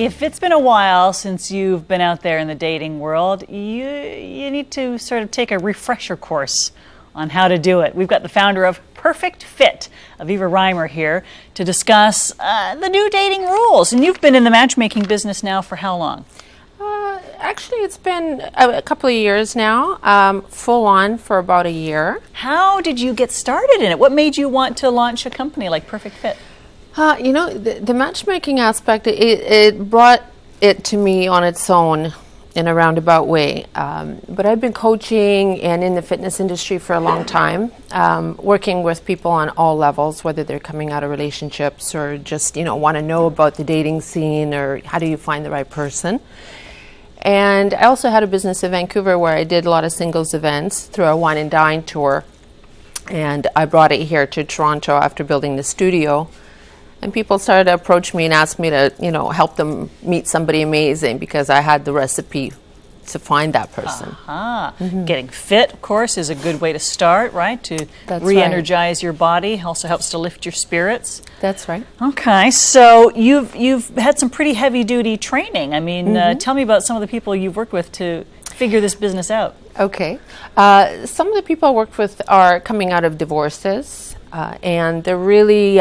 If it's been a while since you've been out there in the dating world, you need to sort of take a refresher course on how to do it. We've got the founder of Perfect Fit, Aviva Reimer, here to discuss the new dating rules. And you've been in the matchmaking business now for how long? Actually, it's been a couple of years now, full on for about a year. How did you get started in it? What made you want to launch a company like Perfect Fit? The matchmaking aspect, it brought it to me on its own in a roundabout way. But I've been coaching and in the fitness industry for a long time, working with people on all levels, whether they're coming out of relationships or just, want to know about the dating scene or how do you find the right person. And I also had a business in Vancouver where I did a lot of singles events through a wine and dine tour. And I brought it here to Toronto after building the studio. And people started to approach me and ask me to, help them meet somebody amazing because I had the recipe to find that person. Getting fit, of course, is a good way to start, right? To re-energize your body. Also helps to lift your spirits. That's right. Okay, so you've had some pretty heavy-duty training. I mean, tell me about some of the people you've worked with to figure this business out. Okay. Some of the people I worked with are coming out of divorces, and they're really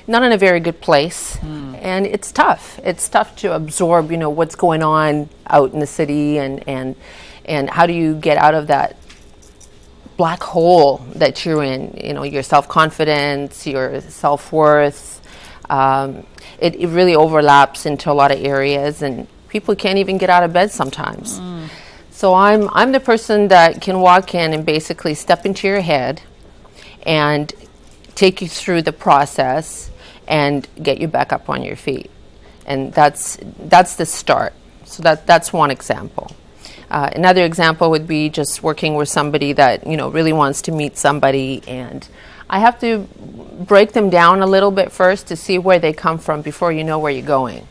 not in a very good place. And it's tough. It's tough to absorb, what's going on out in the city and how do you get out of that black hole that you're in, your self-confidence, your self-worth. It really overlaps into a lot of areas and people can't even get out of bed sometimes. So I'm the person that can walk in and basically step into your head and take you through the process and get you back up on your feet. And that's the start. So that's one example. Another example would be just working with somebody that, really wants to meet somebody, and I have to break them down a little bit first to see where they come from before you know where you're going.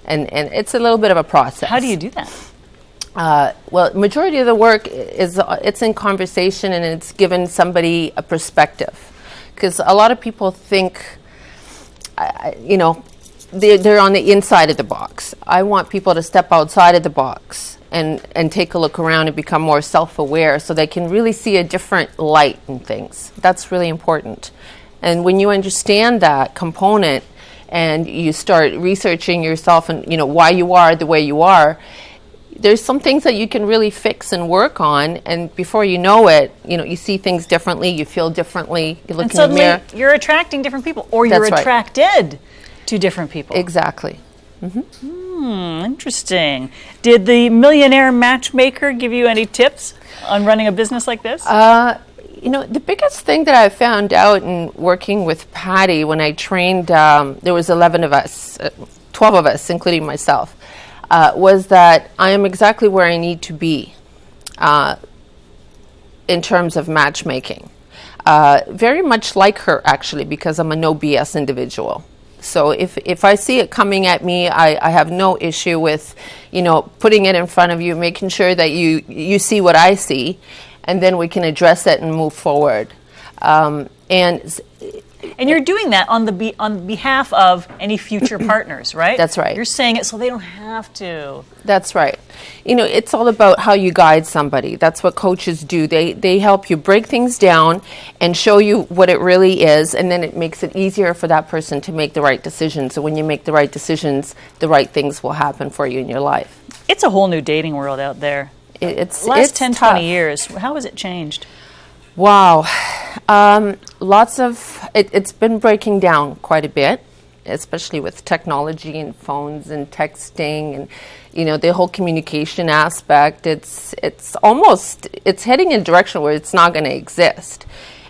And it's a little bit of a process. How do you do that? Well, majority of the work it's in conversation and it's given somebody a perspective. Because a lot of people think, they're on the inside of the box. I want people to step outside of the box and take a look around and become more self-aware so they can really see a different light in things. That's really important. And when you understand that component and you start researching yourself and, why you are the way you are, there's some things that you can really fix and work on, and before you know it, you see things differently, you feel differently, you look in the mirror. You're attracting different people, or you're attracted to different people. Exactly. Interesting. Did the millionaire matchmaker give you any tips on running a business like this? The biggest thing that I found out in working with Patty when I trained, there was 11 of us, 12 of us, including myself, was that I am exactly where I need to be in terms of matchmaking. Very much like her, actually, because I'm a no BS individual. So if I see it coming at me, I have no issue with, putting it in front of you, making sure that you see what I see, and then we can address it and move forward. And you're doing that on behalf of any future partners, right? That's right. You're saying it so they don't have to. That's right. It's all about how you guide somebody. That's what coaches do. They help you break things down and show you what it really is, and then it makes it easier for that person to make the right decisions. So when you make the right decisions, the right things will happen for you in your life. It's a whole new dating world out there. It's last 10, tough. 20 years. How has it changed? Wow. It's been breaking down quite a bit, especially with technology and phones and texting and, the whole communication aspect. It's heading in a direction where it's not going to exist.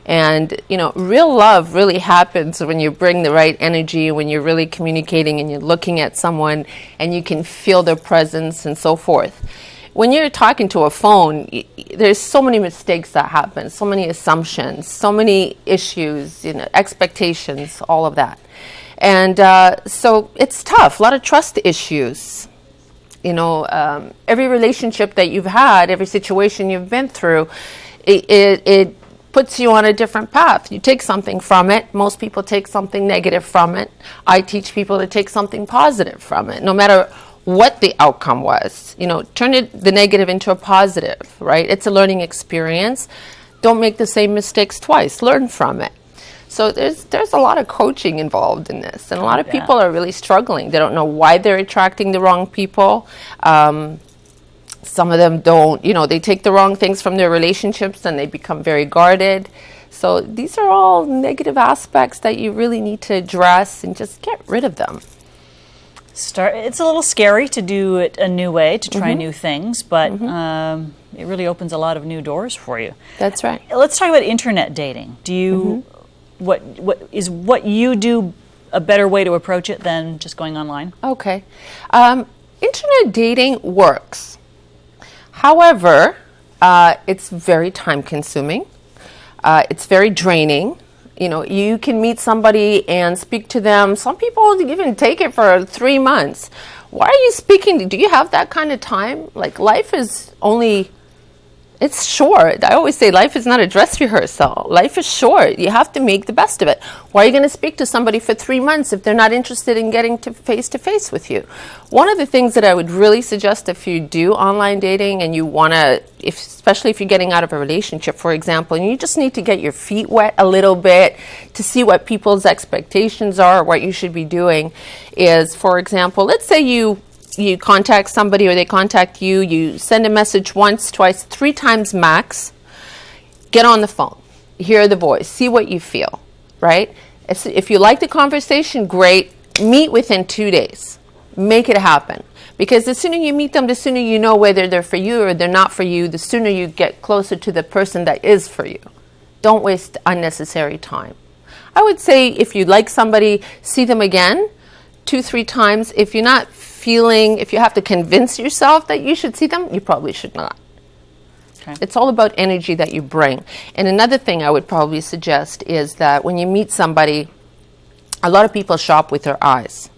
And, real love really happens when you bring the right energy, when you're really communicating and you're looking at someone and you can feel their presence and so forth. When you're talking to a phone, there's so many mistakes that happen, so many assumptions, so many issues, expectations, all of that. And so it's tough, a lot of trust issues. Every relationship that you've had, every situation you've been through, it puts you on a different path. You take something from it. Most people take something negative from it. I teach people to take something positive from it, no matter what the outcome was. Turn the negative into a positive, right? It's a learning experience. Don't make the same mistakes twice. Learn from it. So there's a lot of coaching involved in this, and a lot of people are really struggling. They don't know why they're attracting the wrong people. Some of them don't, they take the wrong things from their relationships and they become very guarded. So these are all negative aspects that you really need to address and just get rid of them. It's a little scary to do it a new way, to try new things, but it really opens a lot of new doors for you. That's right. Let's talk about internet dating. Do you, what you do a better way to approach it than just going online? Okay. Internet dating works. However, it's very time consuming. It's very draining. You can meet somebody and speak to them. Some people even take it for 3 months. Why are you speaking? Do you have that kind of time? Like, life is it's short. I always say life is not a dress rehearsal. Life is short. You have to make the best of it. Why are you going to speak to somebody for 3 months if they're not interested in getting to face with you? One of the things that I would really suggest if you do online dating and you want to, especially if you're getting out of a relationship, for example, and you just need to get your feet wet a little bit to see what people's expectations are or what you should be doing is, for example, let's say you contact somebody or they contact you, you send a message once, twice, 3 times max, get on the phone, hear the voice, see what you feel, right? If you like the conversation, great, meet within 2 days, make it happen. Because the sooner you meet them, the sooner you know whether they're for you or they're not for you, the sooner you get closer to the person that is for you. Don't waste unnecessary time. I would say if you like somebody, see them again, 2-3 times. If you're not if you have to convince yourself that you should see them, you probably should not. Okay. It's all about energy that you bring. And another thing I would probably suggest is that when you meet somebody, a lot of people shop with their eyes,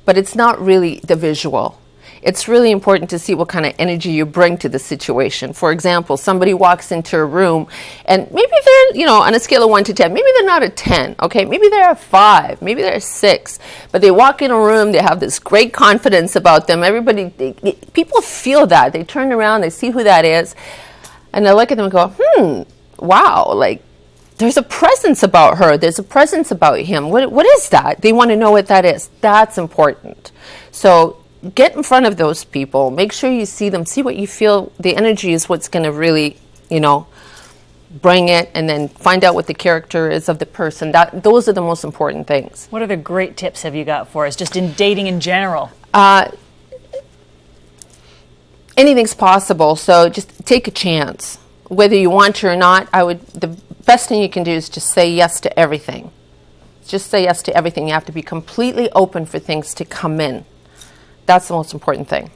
but it's not really the visual. It's really important to see what kind of energy you bring to the situation. For example, somebody walks into a room and maybe they're, on a scale of 1 to 10, maybe they're not a 10, okay? Maybe they're a 5, maybe they're a 6, but they walk in a room, they have this great confidence about them. People feel that. They turn around, they see who that is, and they look at them and go, wow, like, there's a presence about her. There's a presence about him. What is that? They want to know what that is. That's important. So get in front of those people. Make sure you see them. See what you feel. The energy is what's going to really, bring it, and then find out what the character is of the person. Those are the most important things. What other great tips have you got for us, just in dating in general? Anything's possible, so just take a chance. Whether you want to or not, the best thing you can do is just say yes to everything. Just say yes to everything. You have to be completely open for things to come in. That's the most important thing.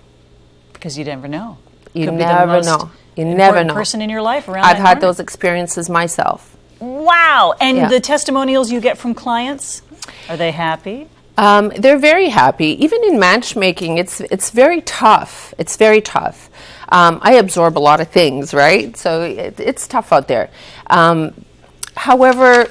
Because you never know. You never know. You never know. Person in your life around I've had those experiences myself. Wow. And the testimonials you get from clients, are they happy? They're very happy. Even in matchmaking, it's very tough. It's very tough. I absorb a lot of things, right? So it's tough out there. However,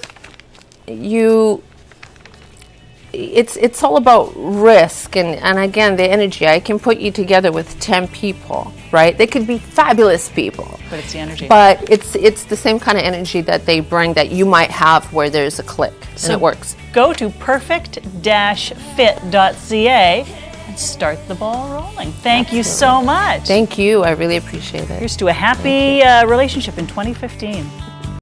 it's all about risk and again the energy. I can put you together with 10 people, right? They could be fabulous people, but it's the energy. But it's the same kind of energy that they bring that you might have where there's a click, and it works. Go to perfect-fit.ca and start the ball rolling. Thank you so much. Thank you. I really appreciate it. Here's to a happy relationship in 2015.